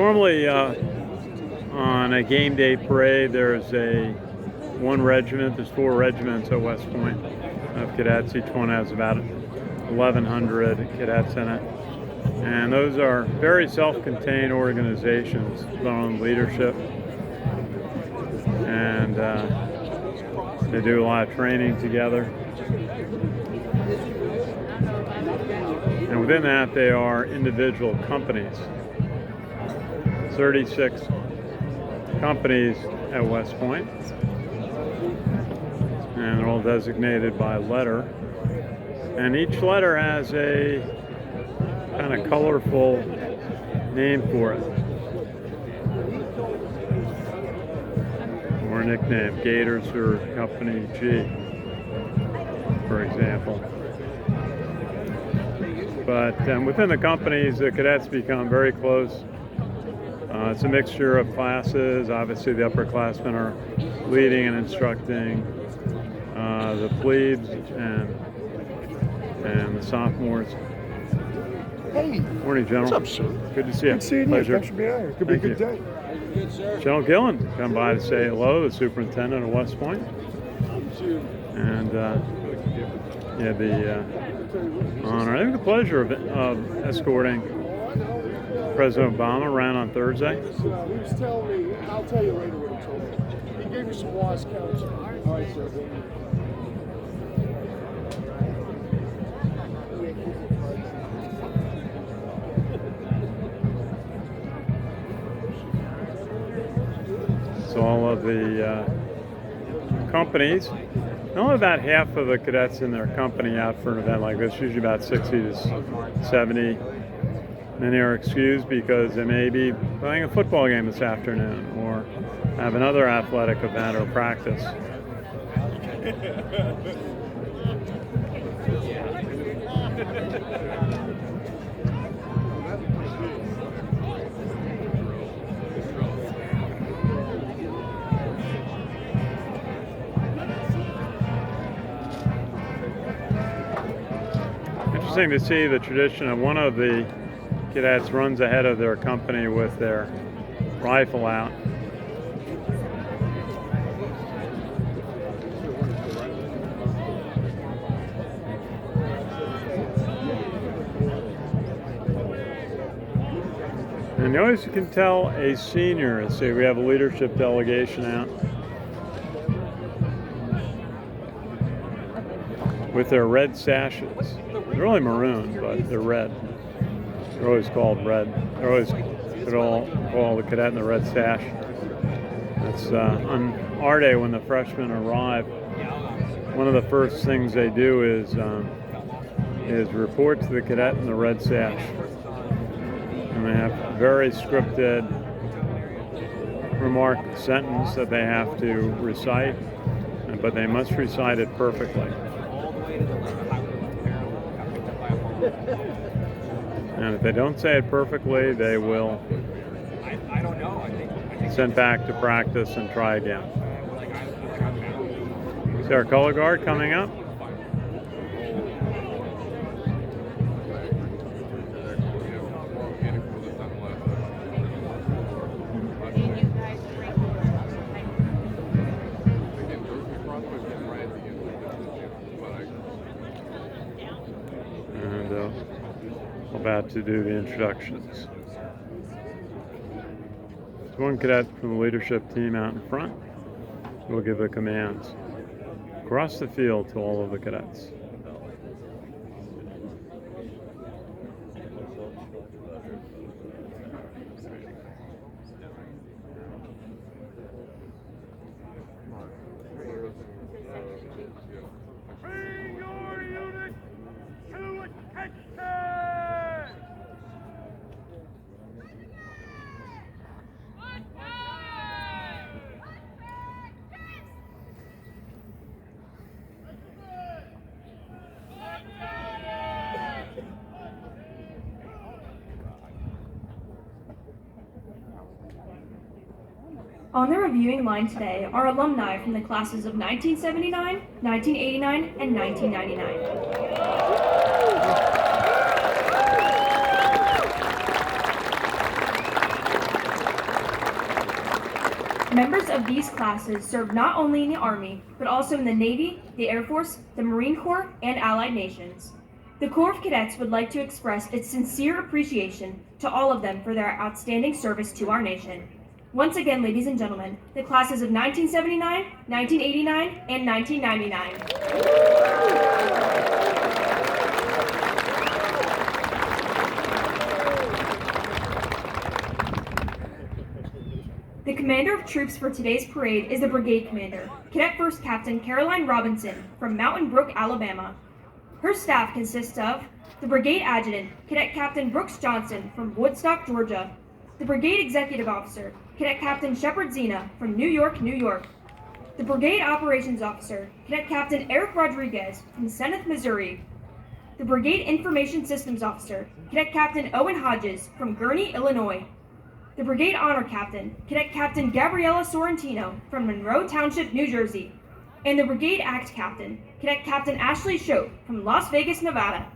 Normally on a game day parade, there's one regiment. There's 4 regiments at West Point of cadets. Each one has about 1,100 cadets in it. And those are very self-contained organizations, their own leadership. And they do a lot of training together. And within that, they are individual companies. 36 companies at West Point. And they're all designated by letter. And each letter has a kind of colorful name for it. Or a nickname. Gators or Company G, for example. But within the companies, the cadets become very close. It's a mixture of classes. Obviously, the upperclassmen are leading and instructing the plebes and the sophomores. Hey. Morning, General. What's up, sir? Good to see you. Good seeing you. Pleasure. Thanks for being out here. Could be a good day. General Gillen, come by to say hello, the superintendent of West Point. And yeah, the honor, I think the pleasure of escorting President Obama around on Thursday. He was telling me, I'll tell you later what he told me. He gave me some wise counsel. All right, sir. So all of the companies, only about half of the cadets in their company out for an event like this, usually about 60 to 70. Many are excused because they may be playing a football game this afternoon or have another athletic event or practice. Interesting to see the tradition of one of the cadets runs ahead of their company with their rifle out. And you always can tell a senior. See, we have a leadership delegation out with their red sashes. They're really maroon, but they're red. They're always called red. They're always call the cadet in the red sash. That's on our day when the freshmen arrive. One of the first things they do is report to the cadet in the red sash. And they have a very scripted remark sentence that they have to recite, but they must recite it perfectly. And if they don't say it perfectly, they will sent back to practice and try again. See our color guard coming up. And about to do the introductions. There's one cadet from the leadership team out in front who will give the commands across the field to all of the cadets. On the reviewing line today are alumni from the classes of 1979, 1989, and 1999. Members of these classes served not only in the Army, but also in the Navy, the Air Force, the Marine Corps, and allied nations. The Corps of Cadets would like to express its sincere appreciation to all of them for their outstanding service to our nation. Once again, ladies and gentlemen, the classes of 1979, 1989, and 1999. The commander of troops for today's parade is the brigade commander, Cadet First Captain Caroline Robinson from Mountain Brook, Alabama. Her staff consists of the brigade adjutant, Cadet Captain Brooks Johnson from Woodstock, Georgia, the brigade executive officer, Cadet Captain Shepard Zena from New York, New York, the brigade operations officer, Cadet Captain Eric Rodriguez from Seneth, Missouri, the brigade information systems officer, Cadet Captain Owen Hodges from Gurnee, Illinois, the brigade honor captain, Cadet Captain Gabriella Sorrentino from Monroe Township, New Jersey, and the brigade act captain, Cadet Captain Ashley Shope from Las Vegas, Nevada.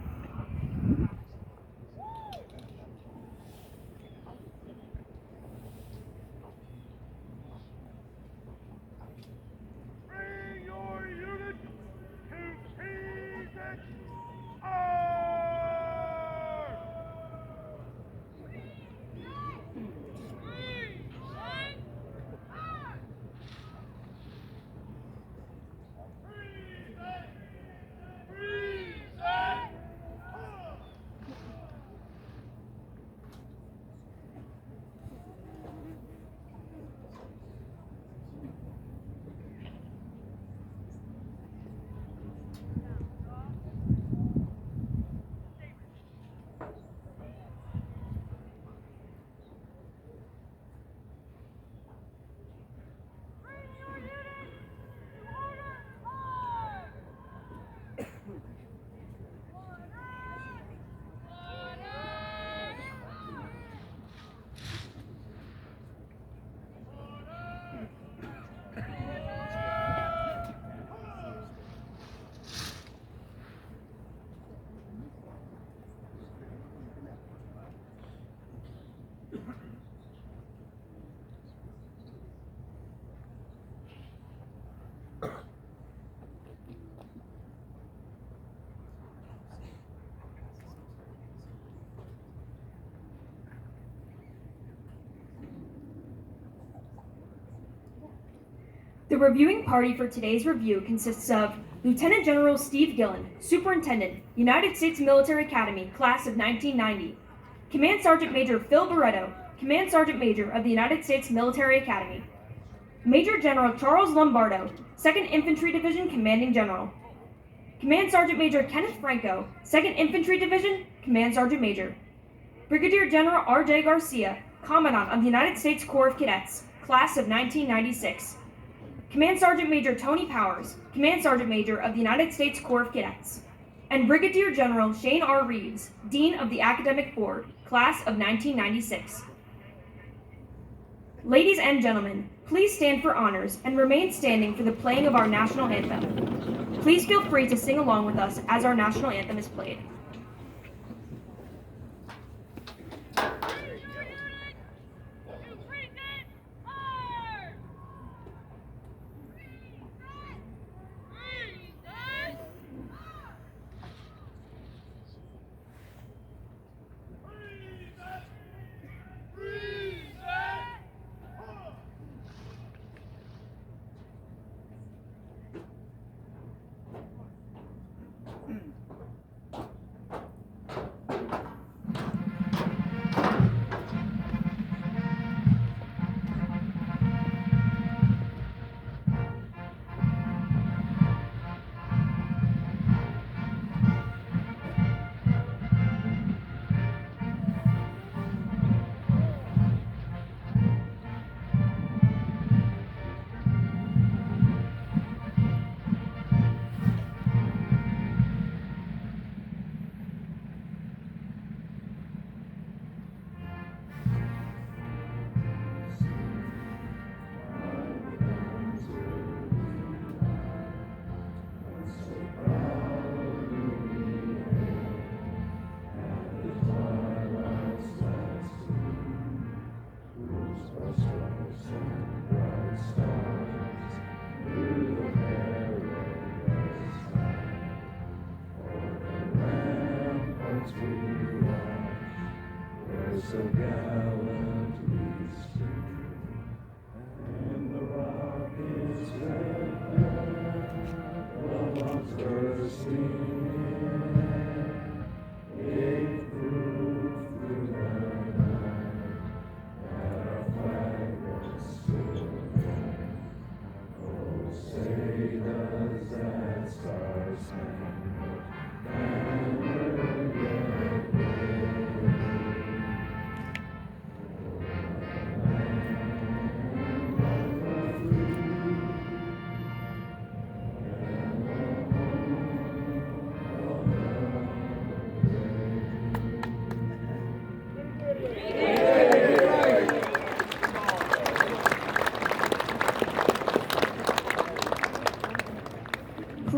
Bring your unit to Sept. The reviewing party for today's review consists of Lieutenant General Steve Gillen, Superintendent, United States Military Academy, Class of 1990. Command Sergeant Major Phil Barretto, Command Sergeant Major of the United States Military Academy. Major General Charles Lombardo, 2nd Infantry Division Commanding General. Command Sergeant Major Kenneth Franco, 2nd Infantry Division, Command Sergeant Major. Brigadier General R.J. Garcia, Commandant of the United States Corps of Cadets, Class of 1996. Command Sergeant Major Tony Powers, Command Sergeant Major of the United States Corps of Cadets, and Brigadier General Shane R. Reeves, Dean of the Academic Board, Class of 1996. Ladies and gentlemen, please stand for honors and remain standing for the playing of our national anthem. Please feel free to sing along with us as our national anthem is played.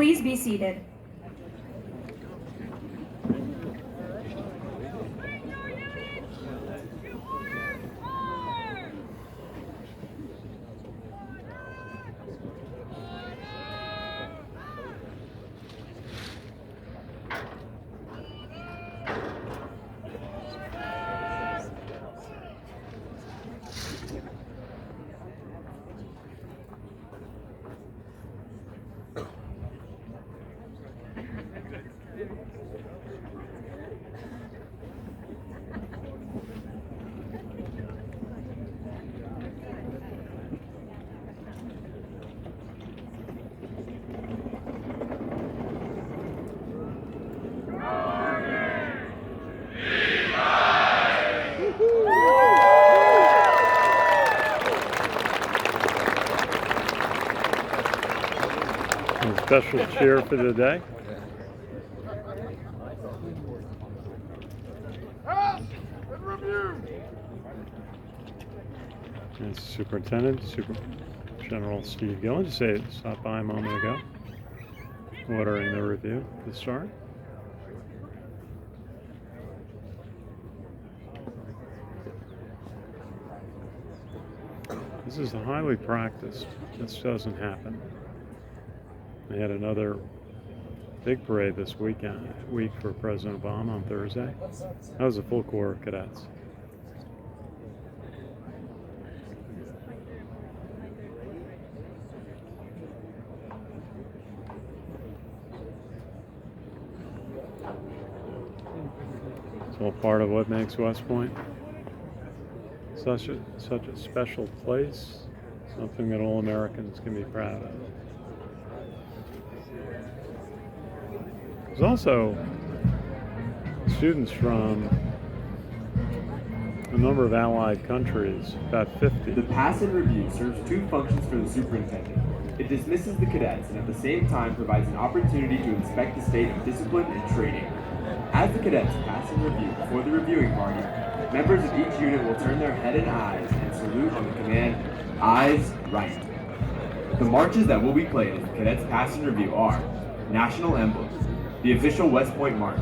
Please be seated. A special cheer for the day. Pass and review. And Superintendent, General Steve Gillen, just stopped by a moment ago, ordering the review to start. This is highly practiced. This doesn't happen. They had another big parade this week for President Obama on Thursday. That was a full corps of cadets. It's all part of what makes West Point such a special place, something that all Americans can be proud of. There's also students from a number of allied countries, about 50. The pass and review serves two functions for the superintendent. It dismisses the cadets and at the same time provides an opportunity to inspect the state of discipline and training. As the cadets pass and review before the reviewing party, members of each unit will turn their head and eyes and salute on the command, "Eyes right." The marches that will be played as the cadets pass and review are National Emblem, the official West Point March,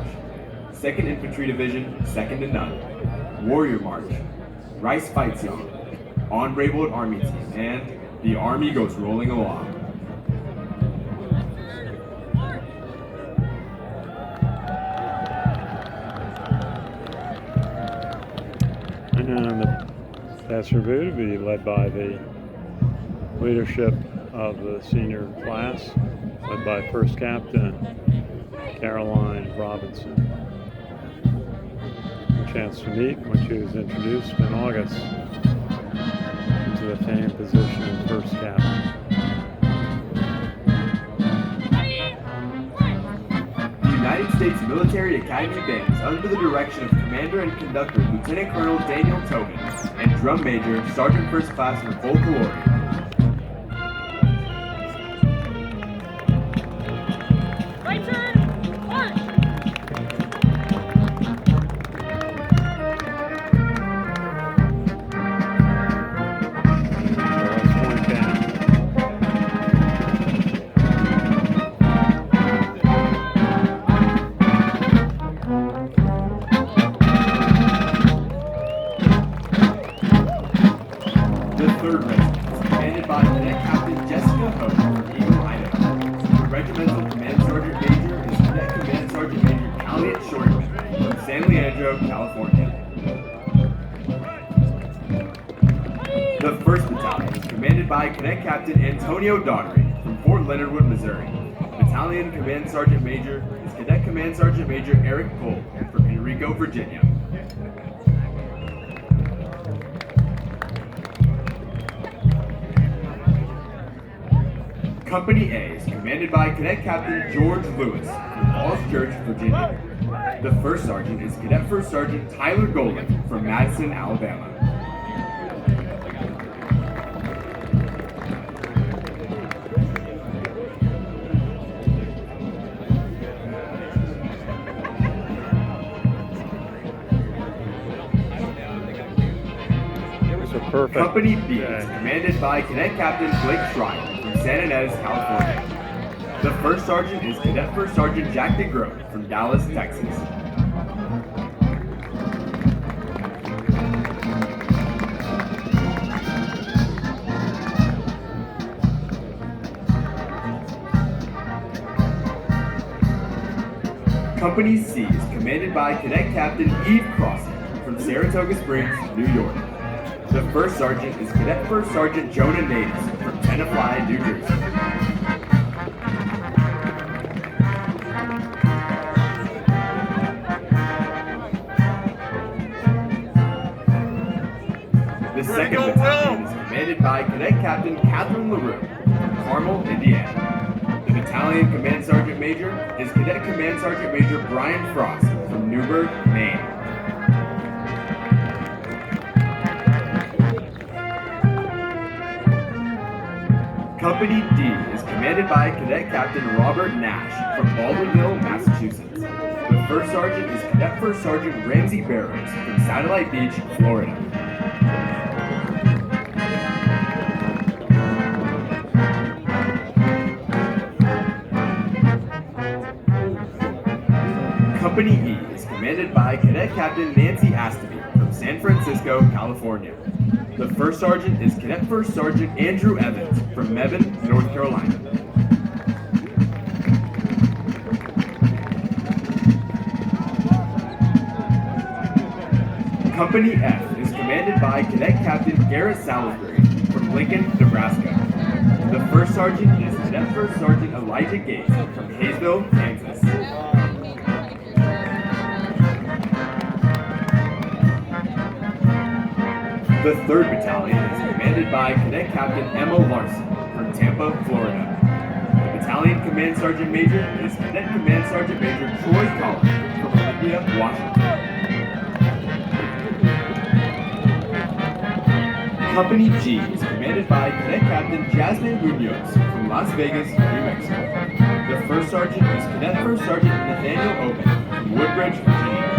2nd Infantry Division, 2nd to None, Warrior March, Rice Fight Song, On Braybold Army Team, and The Army Goes Rolling Along. And the pass review to be led by the leadership of the senior class, led by First Captain Caroline Robinson. A chance to meet when she was introduced in August into the famed position of First Captain. The United States Military Academy Band is under the direction of Commander and Conductor Lieutenant Colonel Daniel Tobin and Drum Major Sergeant First Class Nicole Calori. The 1st Battalion is commanded by Cadet Captain Antonio Daugherty from Fort Leonard Wood, Missouri. Battalion Command Sergeant Major is Cadet Command Sergeant Major Eric Cole from Enrico, Virginia. Company A is commanded by Cadet Captain George Lewis from Falls Church, Virginia. The 1st Sergeant is Cadet First Sergeant Tyler Golan from Madison, Alabama. Perfect. Company B is commanded by Cadet Captain Blake Schreier from San Ynez, California. The first sergeant is Cadet First Sergeant Jack DeGroat from Dallas, Texas. Company C is commanded by Cadet Captain Eve Crossan from Saratoga Springs, New York. The first sergeant is Cadet First Sergeant Jonah Natus from Tenafly, New Jersey. The second battalion is commanded by Cadet Captain Catherine LaRue from Carmel, Indiana. The battalion Command Sergeant Major is Cadet Command Sergeant Major Brian Frost from Newburgh, Maine. Company D is commanded by Cadet Captain Robert Nash from Baldwinville, Massachusetts. The first sergeant is Cadet First Sergeant Ramsey Barrows from Satellite Beach, Florida. Company E is commanded by Cadet Captain Nancy Astaby from San Francisco, California. The first sergeant is Cadet First Sergeant Andrew Evans from Mebane, North Carolina. Company F is commanded by Cadet Captain Garrett Salisbury from Lincoln, Nebraska. The first sergeant is Cadet First Sergeant Elijah Gates from Hayesville, Kansas. The 3rd Battalion is commanded by Cadet Captain Emma Larson from Tampa, Florida. The Battalion Command Sergeant Major is Cadet Command Sergeant Major Troy Collins from Olympia, Washington. Company G is commanded by Cadet Captain Jasmine Munoz from Las Vegas, New Mexico. The first sergeant is Cadet First Sergeant Nathaniel Open from Woodbridge, Virginia.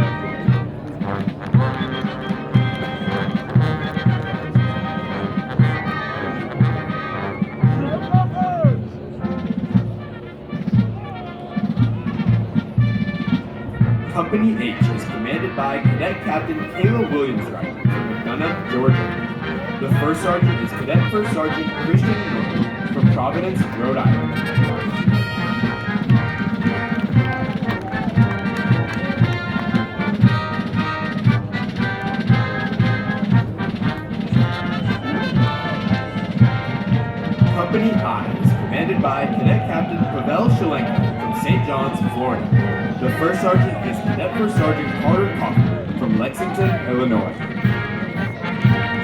Company H is commanded by Cadet Captain Kayla Williams-Wright from McDonough, Georgia. The first sergeant is Cadet First Sergeant Christian Miller from Providence, Rhode Island. Company I is commanded by Cadet Captain Pavel Shalenko from St. John's, Florida. The first sergeant is Cadet First Sergeant Carter Kaufman from Lexington, Illinois.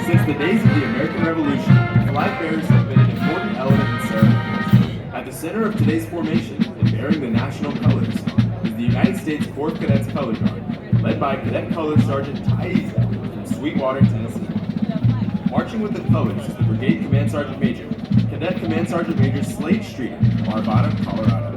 Since the days of the American Revolution, flag bearers have been an important element in ceremonies. At the center of today's formation, and bearing the national colors, is the United States 4th Cadets Color Guard, led by Cadet Color Sergeant Ty Easton from Sweetwater, Tennessee. Marching with the colors is the Brigade Command Sergeant Major, Cadet Command Sergeant Major Slade Street from Arvada, Colorado.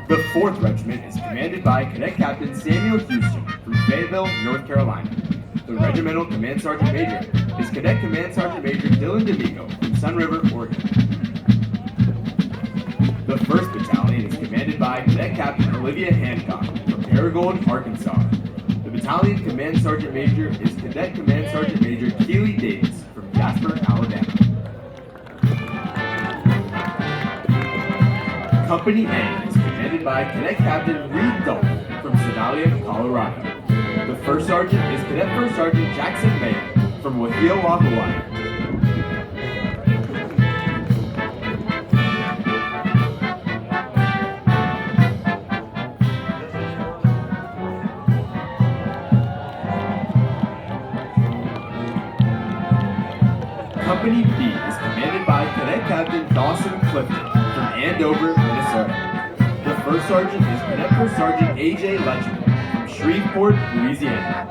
The 4th Regiment is commanded by Cadet Captain Samuel Houston from Fayetteville, North Carolina. The Regimental Command Sergeant Major is Cadet Command Sergeant Major Dylan D'Amico from Sun River, Oregon. The 1st Battalion is commanded by Cadet Captain Olivia Hancock from Paragould, Arkansas. The Battalion Command Sergeant Major is Cadet Command Sergeant Major Keely Davis from Jasper, Alabama. Company A is commanded by Cadet Captain Reed Dalton from Sedalia, Colorado. The first sergeant is Cadet First Sergeant Jackson Mayer from Wahiawa, Hawaii. Company B is commanded by Cadet Captain Dawson Clifton from Andover, Minnesota. The first sergeant is Cadet First Sergeant A.J. Letchman from Shreveport, Louisiana.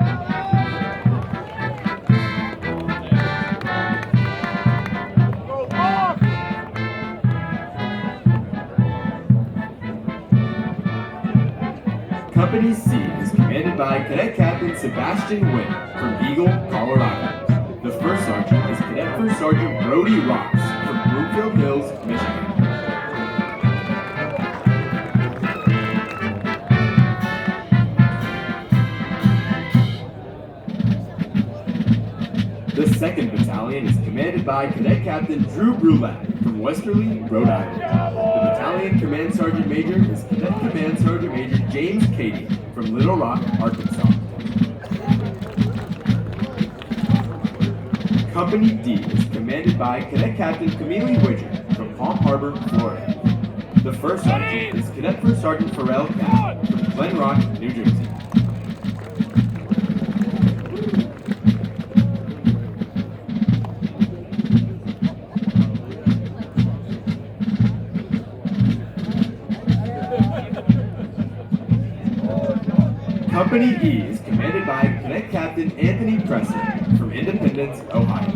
Company C is commanded by Cadet Captain Sebastian Witt from Eagle, Colorado. The first sergeant is Cadet First Sergeant Brody Ross from Broomfield Hills, Michigan. The 2nd Battalion is commanded by Cadet Captain Drew Brulette from Westerly, Rhode Island. The Battalion Command Sergeant Major is Cadet Command Sergeant Major James Cady from Little Rock, Arkansas. Company D is commanded by Cadet Captain Camille Widger from Palm Harbor, Florida. The first sergeant is Cadet First Sergeant Pharrell Catt from Glen Rock, New Jersey. Company E is commanded by Cadet Captain Anthony Preston from Independence, Ohio.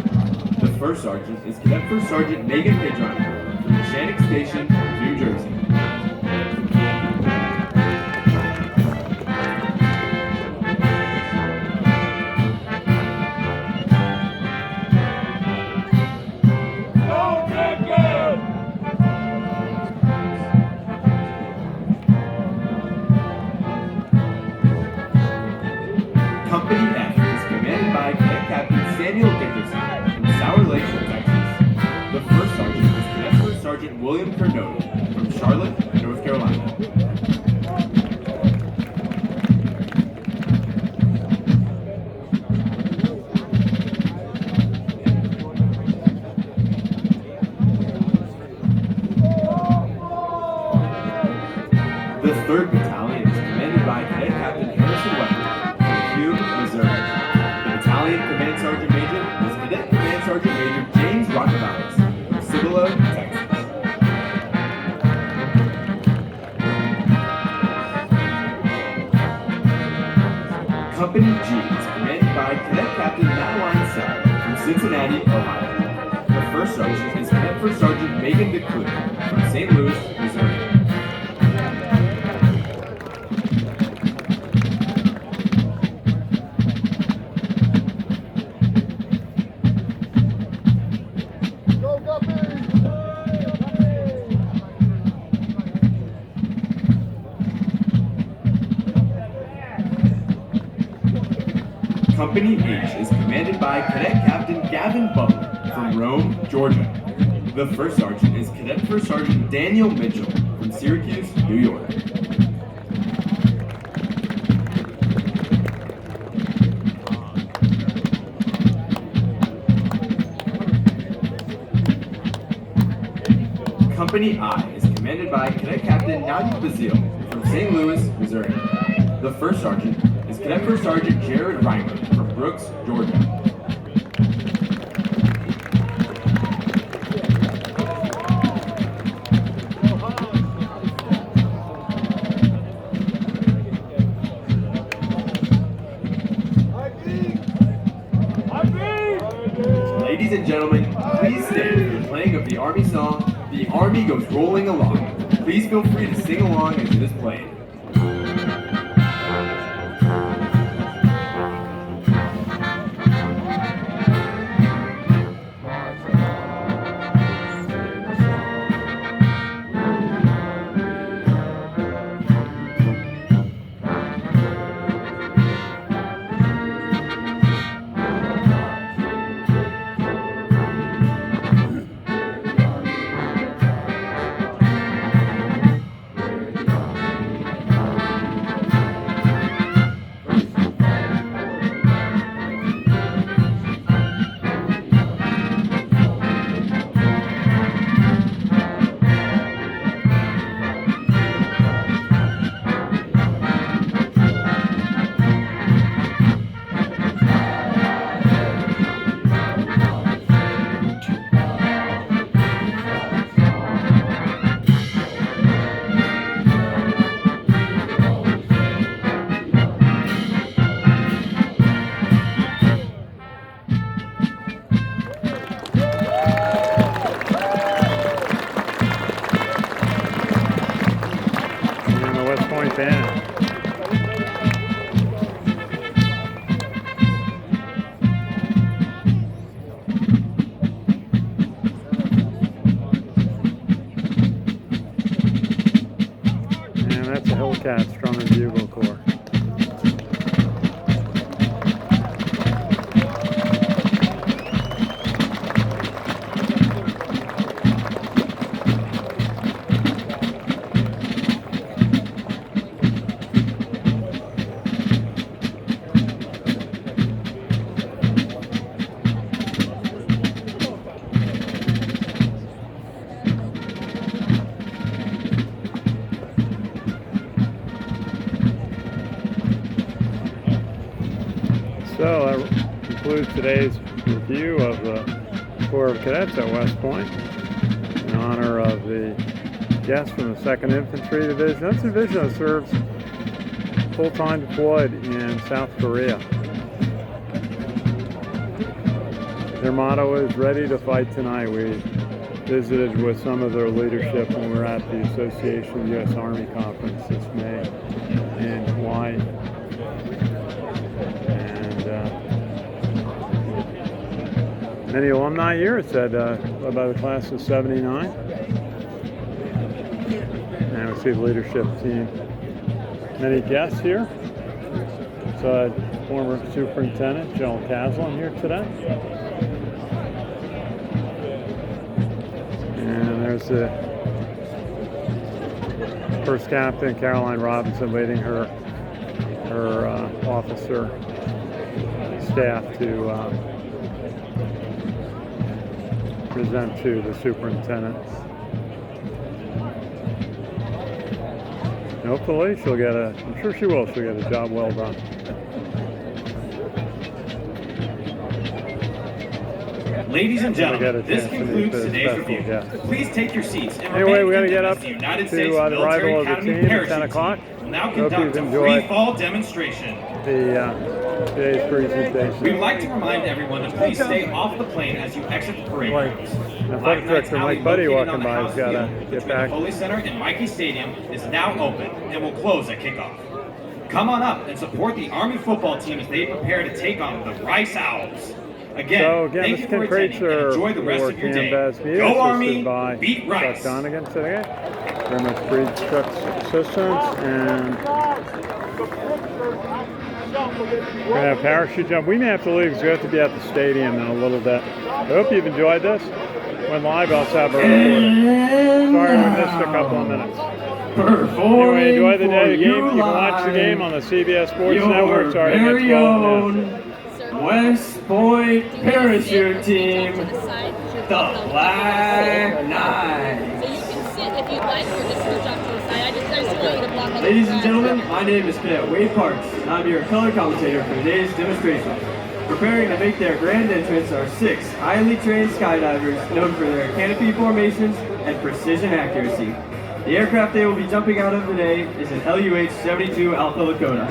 The first sergeant is Cadet First Sergeant Megan Pedron from Shannick Station, New Jersey. Company F is commanded by Cadet Captain Samuel Dickerson from Sour Lake, Texas. The first sergeant is Cadet First Sergeant William Cardone from Charlotte, North Carolina. The 3rd Battalion is commanded by Cadet Captain Harrison Weber from Hume, Missouri. The Battalion Command Sergeant Major is Cadet Command Sergeant Major James Rockavales from Cibolo, Texas. Company G is commanded by Cadet Captain Madeline Sell from Cincinnati, Ohio. The first sergeant is Cadet First Sergeant Megan DeClue from St. Louis, Missouri. Go, Guppy! Company H is commanded by Cadet Captain Gavin Butler from Rome, Georgia. The first sergeant is Cadet First Sergeant Daniel Mitchell from Syracuse, New York. Company I is commanded by Cadet Captain Nadia Bazile from St. Louis, Missouri. The first sergeant is Cadet First Sergeant Jared Reimer from Brooks, Georgia. Ladies and gentlemen, please stand for the playing of the Army song, "The Army Goes Rolling Along." Please feel free to sing along as it is played. And the West Point band. Hillcats Drum and Bugle Corps. So that concludes today's review of the Corps of Cadets at West Point in honor of the guests from the 2nd Infantry Division. That's a division that serves full-time deployed in South Korea. Their motto is "Ready to fight tonight." We visited with some of their leadership when we were at the Association U.S. Army Conference this May in Hawaii. Many alumni here. It's led by the class of '79. And we see the leadership team. Many guests here. So former Superintendent General Caslin here today. And there's the First Captain Caroline Robinson leading her officer staff to present to the superintendent. And hopefully she'll get I'm sure she will, she'll get a job well done. Ladies and gentlemen, this concludes today's review. Guest. Please take your seats. And anyway, we got to get up the to United the States arrival Military of the Academy team at Parachute 10 o'clock. team will now Hope conduct you've a enjoyed free fall demonstration. Today's presentation. We would like to remind everyone to please stay off the plane as you exit the parade grounds. Athletic Director Mike Buddy walking by. He's got to get back. The Foley Center and Mikey Stadium is now open and will close at kickoff. Come on up and support the Army football team as they prepare to take on the Rice Owls. Again, thank you for attending and enjoy the rest of your day. Go Army, beat Rice. Chuck Donegan today. Very much appreciate Chuck's assistance. And we're going to have parachute jump. We may have to leave because we have to be at the stadium in a little bit. I hope you've enjoyed this. When live, I'll have a recording. Sorry we missed a couple of minutes. Anyway, enjoy the day. The game. You can watch the game on the CBS Sports Network. Sorry, very own West Point parachute team, the Black Knights. So you can sit if you'd like, or just switch off to the side. I just want you to block all the Ladies and gentlemen, my name is Cadet Wade Parks, and I'm your color commentator for today's demonstration. Preparing to make their grand entrance are 6 highly trained skydivers known for their canopy formations and precision accuracy. The aircraft they will be jumping out of today is an LUH-72 Alpha Lakota.